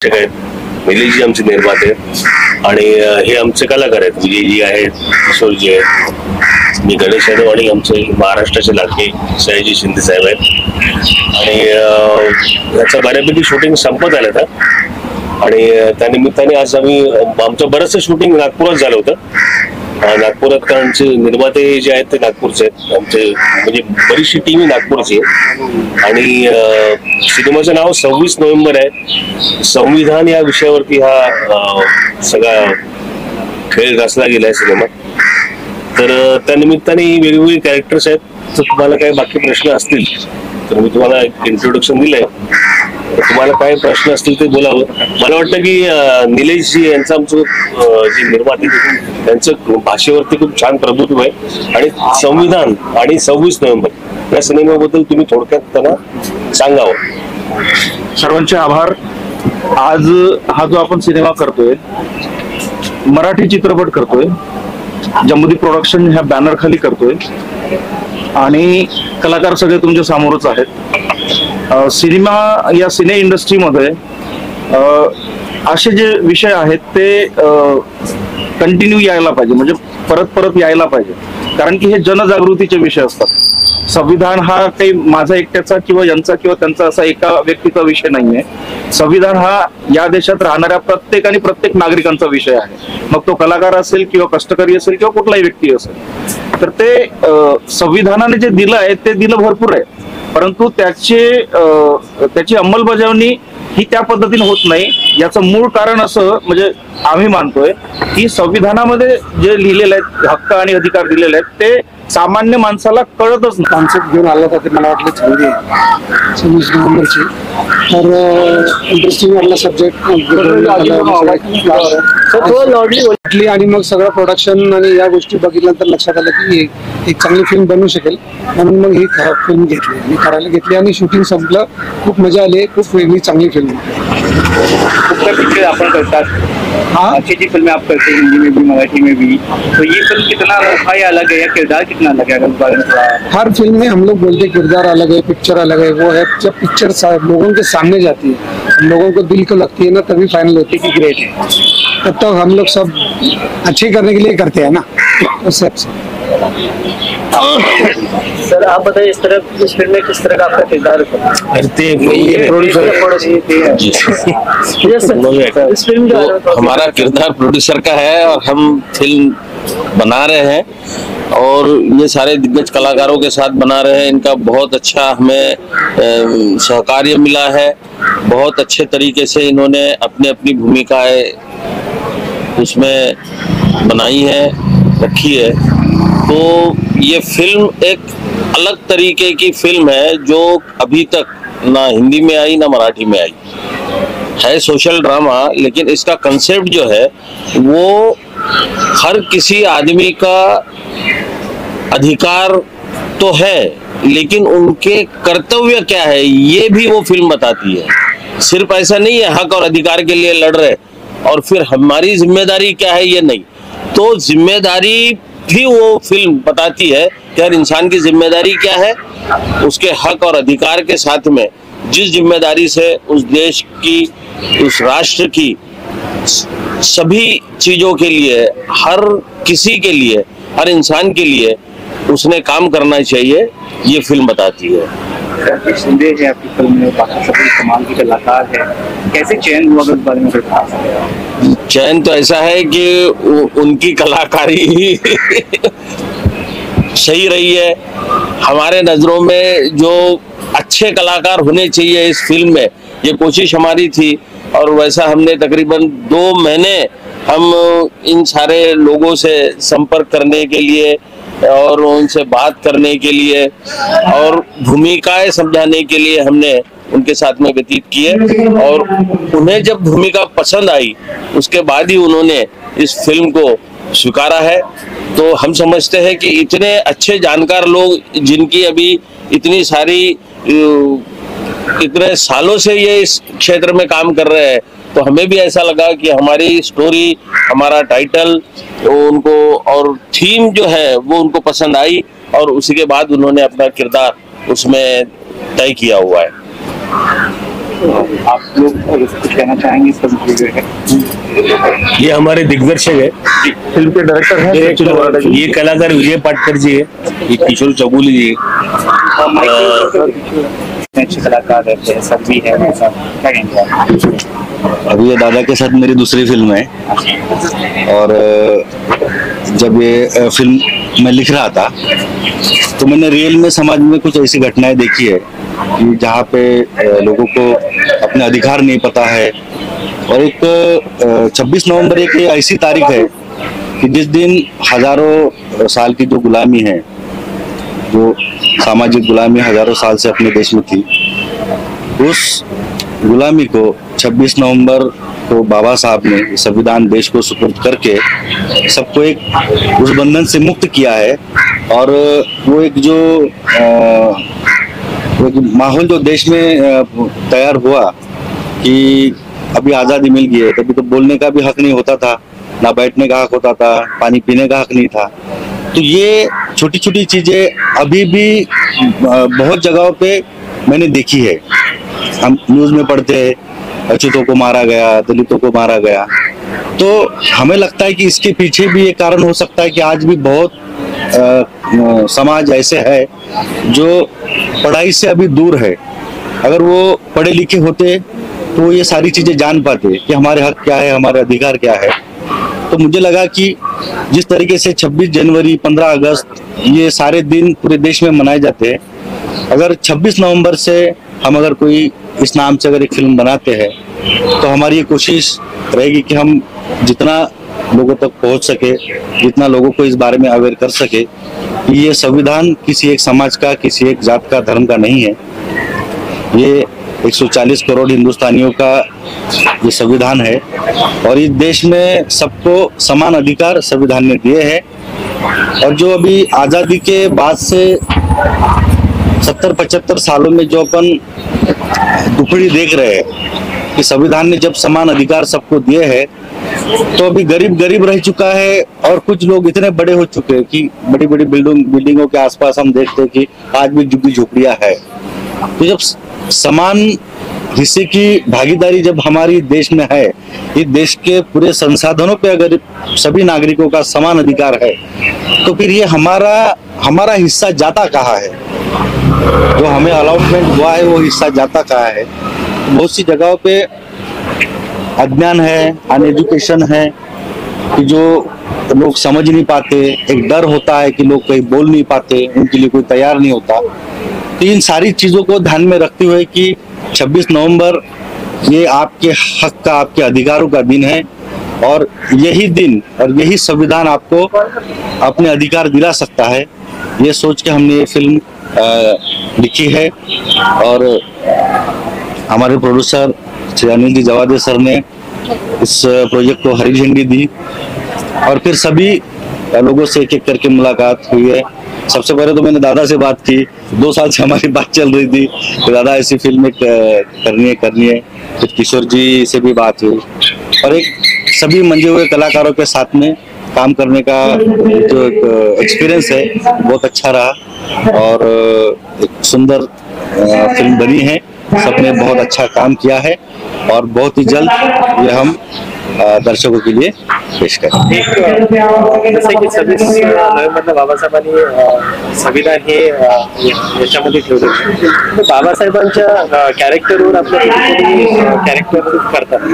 निलेशजी आमचे निर्माते आणि हे आमचे कलाकार आहेत. विजयजी आहेत, किशोरजी आहेत, मी गणेश यादव आणि आमचे महाराष्ट्राचे लाडके सयाजी शिंदे साहेब आहेत. आणि याचं बऱ्यापैकी शूटिंग संपत आलं होतं आणि त्यानिमित्ताने आज आम्ही आमचं बरंचसं शूटिंग नागपुरात झालं होतं. नागपुरात कारण निर्माते जे आहेत ते नागपूरचे आहेत. आमचे म्हणजे बरीचशी टीम नागपूरची आहे आणि सिनेमाचं नाव 26 नोव्हेंबर आहे. संविधान या विषयावरती हा सगळा खेळ रचला गेलाय सिनेमा. तर त्या निमित्ताने वेगवेगळे कॅरेक्टर्स आहेत. तर तुम्हाला काही बाकी प्रश्न असतील तर मी तुम्हाला एक इंट्रोडक्शन दिलंय. तुम्हाला काय प्रश्न असतील ते बोलावं. मला वाटतं की निलेशजी यांचं आमचं जे निर्माते त्यांचं भाषेवरती खूप छान प्रभुत्व आहे आणि संविधान आणि 26 नोव्हेंबर या सिनेमाबद्दल तुम्ही थोडक्यात त्यांना सांगावं. सर्वांचे आभार. आज हा जो आपण सिनेमा करतोय, मराठी चित्रपट करतोय, जम्बुदीप प्रोडक्शन ह्या बॅनर खाली करतोय आणि कलाकार सगळे तुमच्या समोरच आहेत. सिनेमा या सिने इंडस्ट्रीमध्ये असे जे विषय आहेत ते कंटिन्यू यायला पाहिजे, म्हणजे परत परत यायला पाहिजे. कारण की हे जनजागृतीचे विषय असतात. संविधान हा काही माझा एकट्याचा किंवा यांचा किंवा त्यांचा असा एका व्यक्तीचा विषय नाहीये. संविधान हा या देशात राहणाऱ्या प्रत्येक नागरिकांचा विषय आहे. मग तो कलाकार असेल किंवा कष्टकरी असेल किंवा कुठलाही व्यक्ती असेल. तर ते संविधानाने जे दिलं आहे ते दिलं भरपूर आहे, परंतु त्याची अंमलबजावणी ही त्या पद्धतीने होत नाही. याचं मूळ कारण असं म्हणजे आम्ही मानतोय की संविधानामध्ये जे लिहिलेले आहेत हक्क आणि अधिकार दिलेले आहेत ते सामान्य माणसाला कळतच नाही. कॉन्सेप्ट घेऊन आला होता ते मला वाटलं चांगली आहे 26 नोव्हेंबरची. तर इंटरेस्टिंग वाटला सब्जेक्ट आणि मग सगळं प्रोडक्शन आणि या गोष्टी बघितल्यानंतर लक्षात आलं की एक चांगली फिल्म बनू शकेल. म्हणून मग ही फिल्म घेतली आणि करायला घेतली आणि शूटिंग संपलं. खूप मजा आली. खूप वेगळी चांगली फिल्म. कुछ पिक्चर अपन करता हाँ अच्छी अच्छी फिल्में आप करते हैं, हिंदी में भी मराठी में भी. तो ये फिल्म कितना अनोखा या अलग है या किरदार कितना अलग है? हर फिल्म में हम लोग बोलते किरदार अलग है, पिक्चर अलग है. वो है जब पिक्चर लोगों के सामने जाती है, लोगों को दिल को लगती है ना, तभी फाइनल होती है कि ग्रेट है. तब तक हम लोग सब अच्छे करने के लिए करते हैं ना. तो सब सर आप बताइए इस फिल्म में किस तरह का आपका किरदार हमारा किरदार प्रोड्यूसर का है और हम फिल्म बना रहे हैं और ये सारे दिग्गज कलाकारों के साथ बना रहे हैं. इनका बहुत अच्छा हमें सहकार्य मिला है. बहुत अच्छे तरीके से इन्होंने अपनी भूमिकाएं उसमें बनाई है, रखी है. तो ये फिल्म एक अलग तरीके की फिल्म है जो अभी तक ना हिंदी में आई ना मराठी में आई है. सोशल ड्रामा, लेकिन इसका कंसेप्ट जो है वो हर किसी आदमी का अधिकार तो है, लेकिन उनके कर्तव्य क्या है ये भी वो फिल्म बताती है. सिर्फ ऐसा नहीं है हक और अधिकार के लिए लड़ रहे और फिर हमारी जिम्मेदारी क्या है ये नहीं. तो जिम्मेदारी भी वो फिल्म बताती है कि हर इंसान की जिम्मेदारी क्या है. उसके हक और अधिकार के साथ में जिस जिम्मेदारी से उस देश की, उस राष्ट्र की सभी चीजों के लिए, हर किसी के लिए, हर इंसान के लिए उसने काम करना चाहिए, ये फिल्म बताती है. शिंदे है आपकी फिल्म में, बाकी सभी कमाल के कलाकार है. कैसे चयन हुआ इस बारे में बता सकते हैं? चयन तो ऐसा है कि उनकी कलाकारी ही सही रही है. हमारे नजरों में जो अच्छे कलाकार होने चाहिए इस फिल्म में, ये कोशिश हमारी थी और वैसा हमने तकरीबन 2 महीने हम इन सारे लोगों से संपर्क करने के लिए और उनसे बात करने के लिए और भूमिकाएं समझाने के लिए हमने उनके साथ में व्यतीत किए. और उन्हें जब भूमिका पसंद आई उसके बाद ही उन्होंने इस फिल्म को स्वीकारा है. तो हम समझते हैं कि इतने अच्छे जानकार लोग जिनकी अभी इतनी सारी इतने सालों से ये इस क्षेत्र में काम कर रहे हैं, तो हमें भी ऐसा लगा कि हमारी स्टोरी, हमारा टाइटल उनको और थीम जो है वो उनको पसंद आई और उसी के बाद उन्होंने अपना किरदार उसमें तय किया हुआ है. आप लोग कुछ कहना चाहेंगे इस फिल्म जो है? ये हमारे दिग्दर्शक है, फिल्म के डायरेक्टर हैं सचिन मराठा जी। ये कलाकार विजय पाटकर जी है, ये किशोर चौगुले जी है। अच्छे कलाकार रहते हैं, सब भी है, क्या कहेंगे आप? अभी ये दादा के साथ मेरी दूसरी फिल्म है और जब ये फिल्म मैं लिख रहा था तो मैंने रियल में समाज में कुछ ऐसी घटनाएं देखी है कि जहाँ पे लोगों को अपने अधिकार नहीं पता है। और एक 26 नवंबर एक ऐसी तारीख है कि जिस दिन हजारों साल की जो गुलामी है, जो सामाजिक गुलामी हजारों साल से अपने देश में थी, उस गुलामी को 26 नवंबर को बाबा साहब ने संविधान देश को सुपुर्द करके सबको एक उस बंधन से मुक्त किया है। और वो एक जो माहौल जो देश में तैयार हुआ कि अभी आज़ादी मिल गई है, तभी तो बोलने का भी हक नहीं होता था, ना बैठने का हक होता था, पानी पीने का हक नहीं था। तो ये छोटी छोटी चीजें अभी भी बहुत जगहों पे मैंने देखी है। हम न्यूज में पढ़ते हैं अछूतों को मारा गया, दलितों को मारा गया, तो हमें लगता है कि इसके पीछे भी ये कारण हो सकता है कि आज भी बहुत समाज ऐसे है जो पढ़ाई से अभी दूर है। अगर वो पढ़े लिखे होते तो ये सारी चीजें जान पाते कि हमारे हक क्या है, हमारे अधिकार क्या है। तो मुझे लगा कि जिस तरीके से 26 जनवरी 15 अगस्त ये सारे दिन पूरे देश में मनाए जाते हैं, अगर 26 नवंबर से हम अगर कोई इस नाम से अगर एक फिल्म बनाते हैं तो हमारी ये कोशिश रहेगी कि हम जितना लोगों तक पहुंच सके, जितना लोगों को इस बारे में अवेयर कर सके कि ये संविधान किसी एक समाज का, किसी एक जात का, धर्म का नहीं है। ये 140 करोड़ हिंदुस्तानियों का ये संविधान है और इस देश में सबको समान अधिकार संविधान ने दिए हैं। और जो अभी आजादी के बाद से 70-75 सालों में जो अपन दुपड़ी देख रहे हैं कि संविधान ने जब समान अधिकार सबको दिए हैं, तो अभी गरीब गरीब रह चुका है और कुछ लोग इतने बड़े हो चुके हैं कि बड़ी बड़ी बिल्डिंगों के आसपास हम देखते हैं कि आज भी झुग्गी झोपड़ियां है। तो जब समान हिस्से की भागीदारी जब हमारी देश में है, इस देश के पूरे संसाधनों पे अगर सभी नागरिकों का समान अधिकार है, तो फिर ये हमारा हिस्सा जाता कहाँ है? जो हमें अलॉटमेंट हुआ है वो हिस्सा जाता कहाँ है? बहुत सी जगहों पे अज्ञान है, अनएजुकेशन है कि जो लोग समझ नहीं पाते, एक डर होता है कि लोग कहीं बोल नहीं पाते, उनके लिए कोई तैयार नहीं होता। तो इन सारी चीजों को ध्यान में रखते हुए कि 26 नवंबर ये आपके हक का, आपके अधिकारों का दिन है और यही दिन और यही संविधान आपको अपने अधिकार दिला सकता है, ये सोच के हमने ये फिल्म लिखी है। और हमारे प्रोड्यूसर श्री अनिल जी जवादे सर ने इस प्रोजेक्ट को हरी झंडी दी और फिर सभी लोगों से एक एक करके मुलाकात हुई है। सबसे पहले तो मैंने दादा से बात की, 2 साल से हमारी बात चल रही थी कि दादा ऐसी फिल्म करनी है। फिर किशोर जी से भी बात हुई और एक सभी मंजे हुए कलाकारों के साथ में काम करने का जो एक्सपीरियंस है बहुत अच्छा रहा और एक सुंदर फिल्म बनी है। सबने बहुत अच्छा काम किया है और बहुत ही जल्द ये हम दर्शकों के लिए पेश करें। जसं की 26 नोव्हेंबरला बाबासाहेबांनी संविधान हे याच्यामध्ये ठेवलं, बाबासाहेबांच्या कॅरेक्टरवर आपल्या कॅरेक्टर करतात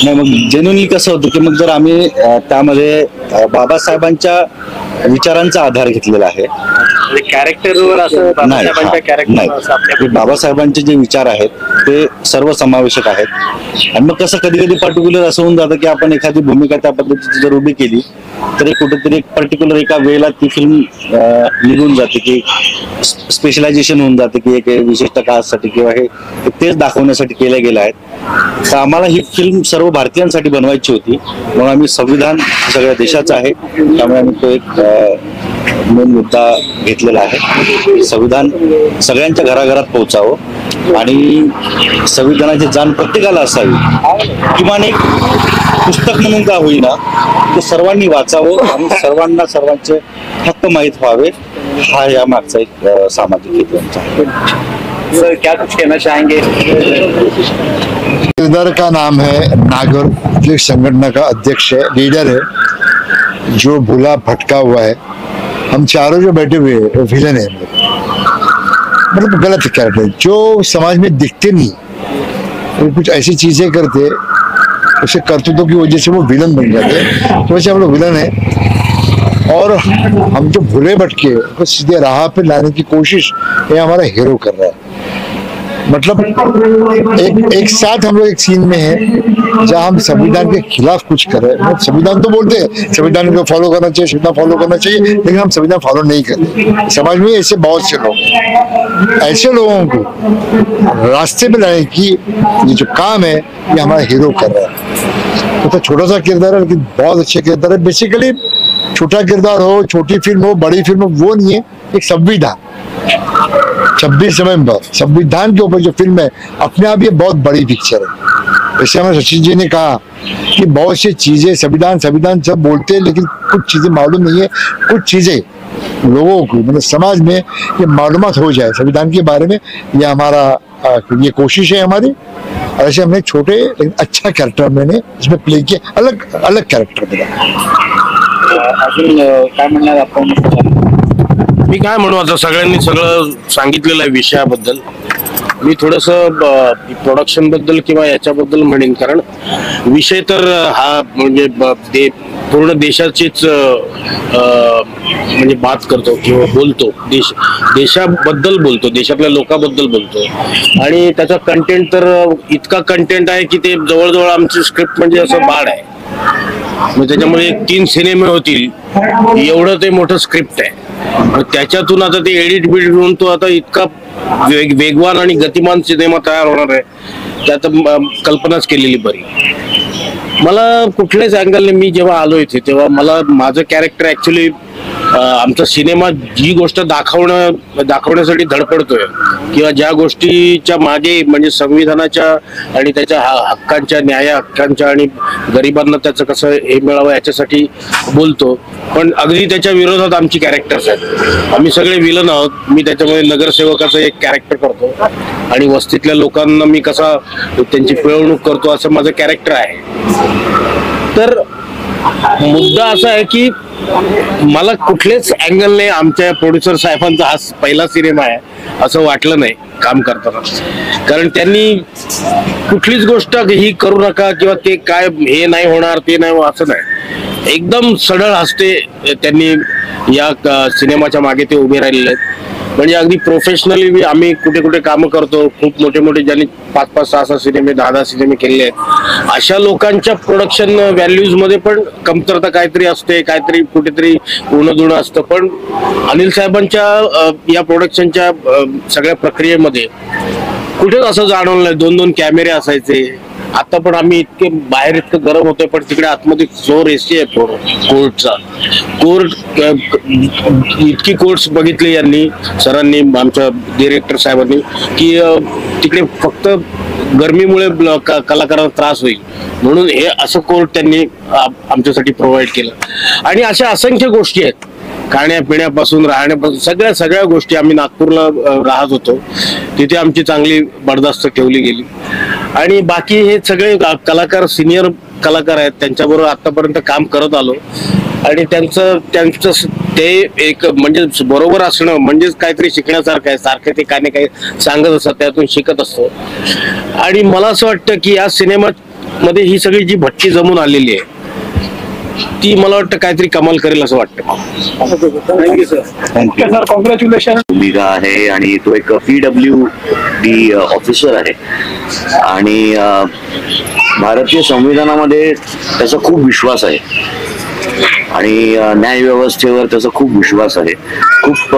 नाही, मग जेन्युइनली कसं होतं की मग जर आम्ही त्यामध्ये बाबासाहेबांच्या विचारांचा आधार घेतलेला आहे, कॅरेक्टरवर असं बाबासाहेबांच्या कॅरेक्टर बाबासाहेबांचे जे विचार आहेत ते सर्व समावेशक आहेत। आणि मग कसं कधी कधी पर्टिक्युलर असं होऊन जातं की आपण एखादी भूमिका त्या पद्धतीची जर उभी केली तर कुठेतरी एक पर्टिक्युलर एका वेळेला ती फिल्म निघून जाते की स्पेशलायझेशन होऊन जाते की एक विशिष्ट काळासाठी किंवा हे तेच दाखवण्यासाठी केल्या गेलं आहे। तर आम्हाला ही फिल्म सर्व भारतीयांसाठी बनवायची होती, म्हणून आम्ही संविधान सगळ्या देशाचं आहे त्यामुळे आम्ही तो एक मेन मुद्दा घेतलेला आहे। संविधान सगळ्यांच्या घराघरात पोहोचावं आणि संविधानाची जाण प्रत्येकाला असावी, किमान एक पुस्तक म्हणून का होईना ते सर्वांनी वाचावं आणि सर्वांना सर्वांचे हक्क माहीत व्हावे, हा या मागचा एक सामाजिक हेतू आहे। सर क्या कुछ कहना चाहेंगे? किरदार का नाम है नागर, जो एक संगठन का अध्यक्ष है, लीडर है, जो भूला भटका हुआ है। हम चारों जो बैठे हुए हैं वो विलन है, मतलब गलत कैरेक्टर जो समाज में दिखते नहीं, वो कुछ ऐसी चीजें करते, उसे करतूतों की वजह से वो विलन बन जाते हैं। तो वैसे हम लोग विलन है और हम जो भूले भटके उसको सीधे राह पे लाने की कोशिश ये हमारा हीरो कर रहा है। मतलब एक साथ हम लोग एक सीन में है जहां हम संविधान के खिलाफ कुछ कर रहे हैं। संविधान तो बोलते हैं संविधान को फॉलो करना चाहिए, संविधान फॉलो करना चाहिए, लेकिन हम संविधान फॉलो नहीं करते। समाज में ऐसे बहुत से लोग हैं, ऐसे लोगों को रास्ते पे लाने की ये जो काम है ये हमारा हीरो कर रहा है। तो छोटा सा किरदार है लेकिन बहुत अच्छा किरदार है। बेसिकली छोटा किरदार हो, छोटी फिल्म हो, बड़ी फिल्म हो, वो नहीं है, एक संविधान 26 नवंबर संविधान के ऊपर जो फिल्म है अपने आप ये बहुत बड़ी पिक्चर है। जैसे हमें सचिन जी ने कहा कि बहुत सी चीजें संविधान संविधान सब बोलते हैं लेकिन कुछ चीजें मालूम नहीं है, कुछ चीजें लोगों को मतलब समाज में ये मालूमात हो जाए संविधान के बारे में, ये हमारा ये कोशिश है हमारी। और ऐसे हमने छोटे लेकिन अच्छा कैरेक्टर मैंने इसमें प्ले किया, अलग अलग कैरेक्टर दिया। अजून काय म्हणणार आपण? मी काय म्हणू, आता सगळ्यांनी सगळं सांगितलेलं आहे विषयाबद्दल। मी थोडस प्रोडक्शन बद्दल किंवा याच्याबद्दल म्हणेन, कारण विषय तर हा म्हणजे पूर्ण देशाचीच म्हणजे बात करतो किंवा बोलतो, देशाबद्दल बोलतो, देशातल्या लोकांबद्दल बोलतो। आणि त्याचा कंटेंट तर इतका कंटेंट आहे की ते जवळजवळ आमची स्क्रिप्ट म्हणजे असं बाळ आहे, म्हणजे त्याच्यामध्ये 3 सिनेमे होतील एवढं ते मोठं स्क्रिप्ट आहे। त्याच्यातून आता ते एडिट बिडिट होऊन तो आता इतका वेगवान आणि गतिमान सिनेमा तयार होणार आहे, त्यात कल्पनाच केलेली बरी। मला कुठल्याच अँगलने मी जेव्हा आलो इथे तेव्हा मला माझं कॅरेक्टर ऍक्च्युली आमचा सिनेमा जी गोष्ट दाखवण्यासाठी धडपडतोय किंवा ज्या गोष्टीच्या मागे म्हणजे संविधानाच्या आणि त्याच्या हक्कांच्या, न्याय हक्कांच्या आणि गरिबांना त्याचं कसं हे मिळावं याच्यासाठी बोलतो, पण अगदी त्याच्या विरोधात आमची कॅरेक्टर्स आहेत। आम्ही सगळे विलन आहोत। मी त्याच्यामध्ये नगरसेवकाचं एक कॅरेक्टर करतो आणि वस्तीतल्या लोकांना मी कसा त्यांची पिळवणूक करतो असं माझं कॅरेक्टर आहे। तर मुद्दा असा आहे की मला कुठल्याच अँगलने आमच्या प्रोड्युसर साहेबांचा हा पहिला सिनेमा आहे असं वाटलं नाही काम करताना, कारण त्यांनी कुठलीच गोष्ट ही करू नका किंवा ते काय हे नाही होणार ते नाही असं नाही, एकदम सरळ हस्ते त्यांनी या सिनेमाच्या मागे ते उभे राहिलेले आहेत। म्हणजे अगदी प्रोफेशनली आम्ही कुठे कुठे कामं करतो, खूप मोठे मोठे ज्यांनी 5-5, 6-6 सिनेमे 10-10 सिनेमे केलेले आहेत, अशा लोकांच्या प्रोडक्शन व्हॅल्यूज मध्ये पण कमतरता काहीतरी असते, काहीतरी कुठेतरी उणं असतं। पण अनिल साहेबांच्या या प्रोडक्शनच्या सगळ्या प्रक्रियेमध्ये कुठेच असं जाणवलं नाही। 2-2 कॅमेरे असायचे। आता पण आम्ही इतके बाहेर इतकं गरम होतोय पण तिकडे आतमध्ये फ्लोर एसी आहे कोर्टचा। इतकी कोर्ट्स बघितली यांनी सरांनी, आमच्या डिरेक्टर साहेबांनी, की तिकडे फक्त गरमीमुळे कलाकारांना त्रास होईल म्हणून हे असं कोर्ट त्यांनी आमच्यासाठी प्रोव्हाइड केलं। आणि अशा असंख्य गोष्टी आहेत, खाण्यापिण्यापासून राहण्यापासून सगळ्या गोष्टी। आम्ही नागपूरला राहत होतो, तिथे आमची चांगली बरदास्त ठेवली गेली। आणि बाकी हे सगळे कलाकार सिनियर कलाकार आहेत, त्यांच्याबरोबर आतापर्यंत काम करत आलो आणि त्यांचं ते एक म्हणजे बरोबर असणं म्हणजेच काहीतरी शिकण्यासारखं आहे। सारखे ते काही काही सांगत असतात, त्यातून शिकत असतो। आणि मला असं वाटतं की या सिनेमामध्ये ही सगळी जी भट्टी जमून आलेली आहे ती मला वाटतं काहीतरी कमाल करेल असं वाटतं। Thank you sir. Thank you sir, congratulation. भूमिका आहे आणि तो एक PWD ऑफिसर आहे आणि भारतीय संविधानामध्ये त्याचा खूप विश्वास आहे आणि न्याय व्यवस्थेवर त्याचा खूप विश्वास आहे। खूप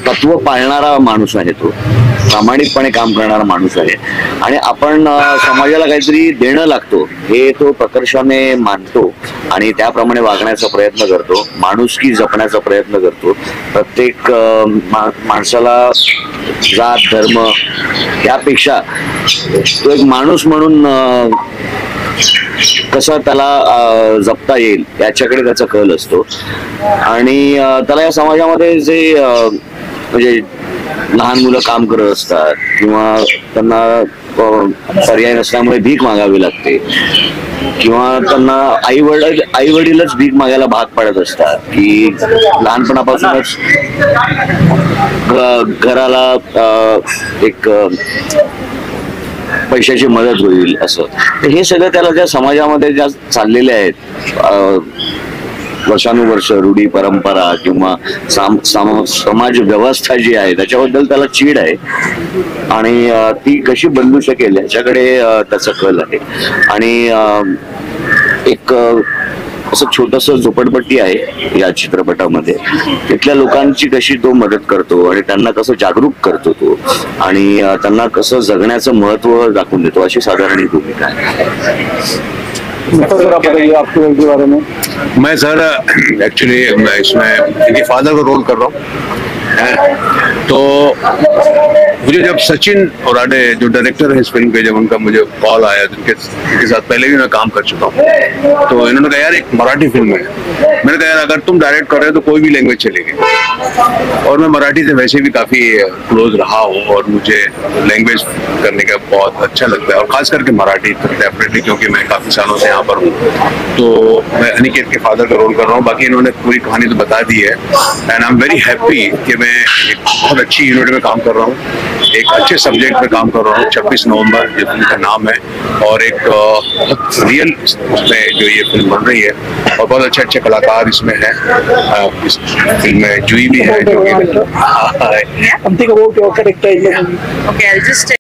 तत्व पाळणारा माणूस आहे, तो प्रामाणिकपणे काम करणारा माणूस आहे आणि आपण समाजाला काहीतरी देणं लागतो हे तो प्रकर्षाने मानतो आणि त्याप्रमाणे वागण्याचा प्रयत्न करतो, माणुसकी जपण्याचा प्रयत्न करतो। प्रत्येक माणसाला जात धर्म यापेक्षा तो एक माणूस म्हणून कसं त्याला जपता येईल याच्याकडे त्याचा कल असतो आणि त्याला या समाजामध्ये जे म्हणजे लहान मुलं काम करत असतात किंवा त्यांना पर्याय नसल्यामुळे भीक मागावी लागते किंवा त्यांना आई वडीलच भीक मागायला भाग पडत असतात की लहानपणापासूनच घराला एक पैशाची मदत होईल असं. तर हे सगळं त्याला ज्या समाजामध्ये ज्या चाललेले आहेत वर्षानुवर्ष रूढी परंपरा किंवा समाज व्यवस्था जी आहे त्याच्याबद्दल त्याला चीड आहे आणि ती कशी बदलू शकेल याच्याकडे त्याचा कल आहे. आणि एक असं छोटस झोपडपट्टी आहे या चित्रपटामध्ये, तिथल्या लोकांची कशी तो मदत करतो आणि त्यांना कसं जागरूक करतो तो आणि त्यांना कसं जगण्याचं महत्व दाखवून देतो, अशी साधारण ही भूमिका आहे. आपके बारे में मैं सर एक्चुअली इसमें इनके फादर का रोल कर रहा हूँ. तो मुझे जब सचिन औराडे जो डायरेक्टर है इस फिल्म के, जब उनका मुझे कॉल आया, उनके साथ पहले भी मैं काम कर चुका हूँ, तो इन्होंने कहा यार एक मराठी फिल्म है. मैंने कहा यार अगर तुम डायरेक्ट कर रहे हो तो कोई भी लैंग्वेज चलेगी, और मैं मराठी से वैसे भी काफी क्लोज रहा हूँ और मुझे लैंग्वेज करने का बहुत अच्छा लगता है, और खास करके मराठी डेफिनेटली, क्योंकि मैं काफी सालों से यहाँ पर हूँ. तो मैं अनिकेत के फादर का रोल कर रहा हूँ. बाकी इन्होंने पूरी कहानी तो बता दी है and I am very happy कि मैं एक बहुत अच्छी यूनिट में काम कर रहा हूँ, एक अच्छे सब्जेक्ट पे काम कर रहा हूँ. 26 नवंबर जो फिल्म का नाम है, और एक बहुत रियल उसमें जो ये फिल्म बन रही है, और बहुत अच्छे अच्छे कलाकार इसमें हैं. इस फिल्म में जुई भी है जो Okay, I'll just say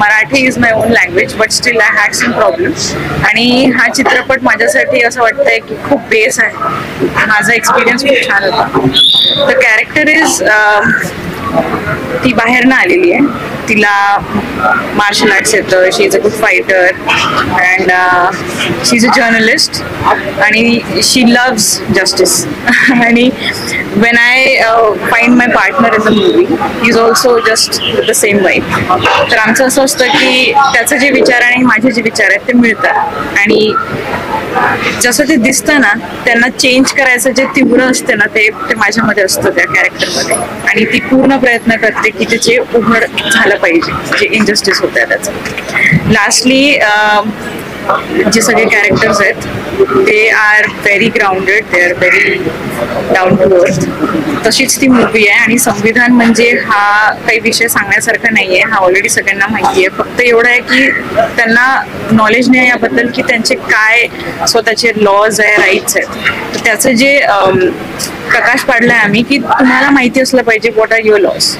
Marathi is my own language, but still I had some problems. आणि हा चित्रपट माझ्यासाठी असं वाटतंय की खूप बेस आहे. माझा एक्सपिरियन्स खूप छान होता. द कॅरेक्टर इज ती बाहेरनं आलेली आहे, तिला मार्शल आर्ट्स येतं, she is a good fighter and she is a journalist आणि शी लव्स जस्टिस. आणि when I find my partner in the movie, he is also just the same vibe. तर आमचं असं असतं की त्याचे जे विचार आणि माझे जे विचार आहेत ते मिळतात, आणि जसं ते दिसतं ना, त्यांना चेंज करायचं जे तीव्र असते ना, ते माझ्यामध्ये असतं त्या कॅरेक्टरमध्ये, आणि ती पूर्ण प्रयत्न करते की त्याचे उघड झालं पाहिजे जे इनजस्टिस होत आहे त्याचं. लास्टली जे सगळे कॅरेक्टर्स आहेत ते are very grounded, they are very down to earth. तशीच ती मूवी आहे. आणि संविधान म्हणजे हा काही विषय सांगण्यासारखा नाहीये, हा ऑलरेडी सगळ्यांना माहिती आहे. फक्त एवढं आहे की त्यांना नॉलेज नाही याबद्दल की त्यांचे काय स्वतःचे लॉज आहे, राईट्स आहेत. तर त्याचं जे प्रकाश पाडलाय आम्ही की तुम्हाला माहिती असलं पाहिजे व्हॉट आर युअर लॉज.